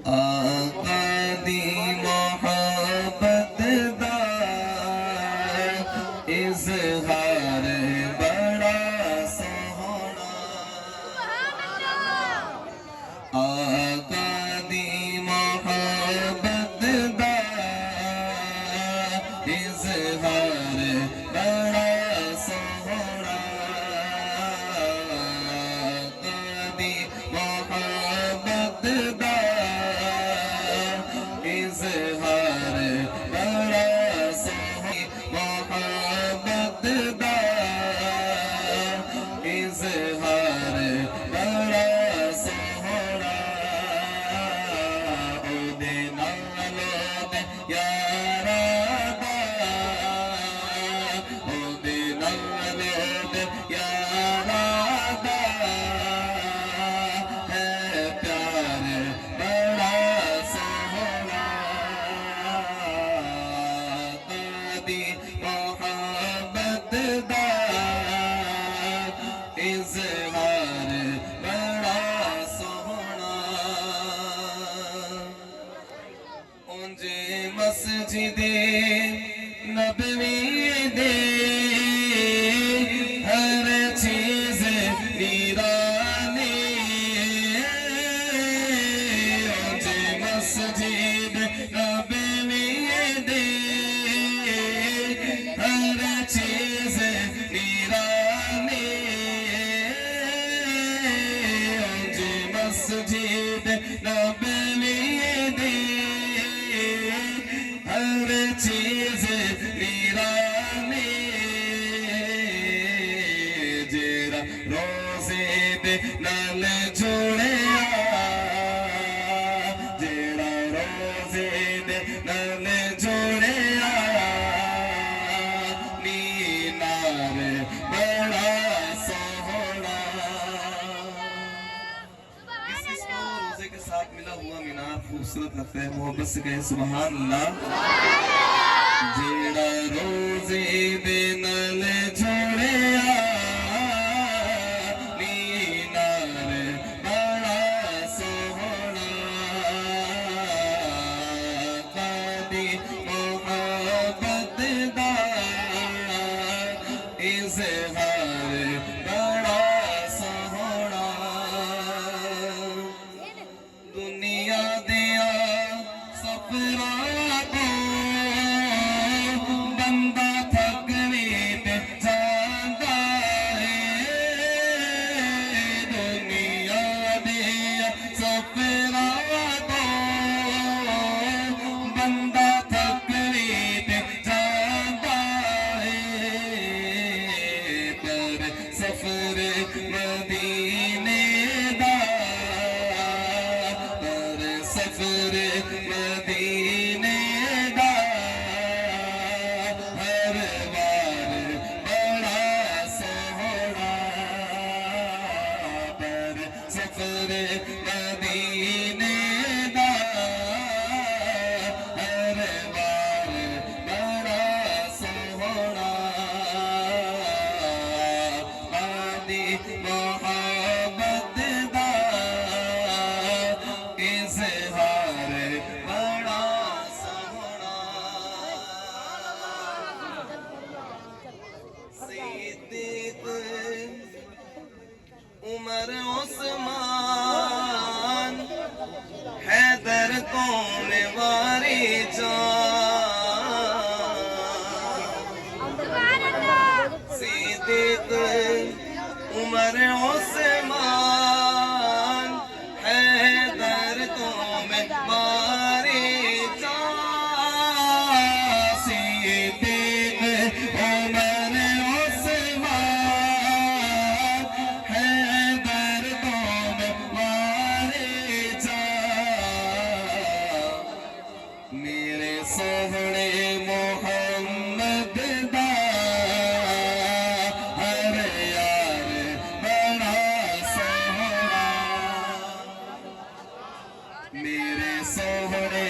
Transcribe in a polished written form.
आका दी मोहब्बत दा इज़हार बड़ा सोहना। आका दी मोहब्बत दा इज़हार बड़ा सोहना। आका दी मोहब्बत दा इज़हार बड़ा सोहना। मोहब्बत दा इज़हार बड़ा सोहना। ओदे नालों दे यारा दा, ओदे नालों दे यारा दा है प्यार बड़ा सोहना। दी मोहब्बत दा इज़हार बड़ा सोहना। उंजे मस्जिदे नबवी दे हर चीज़ वीरानी। उंजे मस्जिद नबवी दे हर चीज़ वीरानी। उंजे मस्जिद नबवी दे हर चीज़ वीरानी। जेरा रोज़े दे नाल जोड़िया, जेरा रोज़े दे नाल जोड़िया मीनार बड़ा सोहना। किसी को रोज़े के साथ मिला हुआ मीनार खूबसूरत लगता है, मोहब्बत से कहें सुभान अल्लाह। जेड़ा रोज़े दे नाल जोड़िया मीनार बड़ा सोहना। दी मोहब्बत दा इज़हार बड़ा सोहना। दुनिया दिया सफरां तो बंदा थक भी ते जांदा है। दुनिया दिया सफरां तो बंदा थक भी ते जांदा है। पर सफर मदीने दा, पर सफर मदीने दा हर बार बड़ा सोहना। पर सफर मदीने दा हर बार बड़ा सोहना। आदि मोहब्बत दा इज़हार बड़ा सोहना। सिद्दीक़ उमर उस्मान हैदर कौन वारी जान। सिद्दीक़ उमर उस्मान हैदर कौन वारी जान। सिद्दीक़ उमर उस्मान हैदर कौन वारी जान। मेरे सोहने मोहम्मद दा हर यार बड़ा सोहना। मेरे सोहने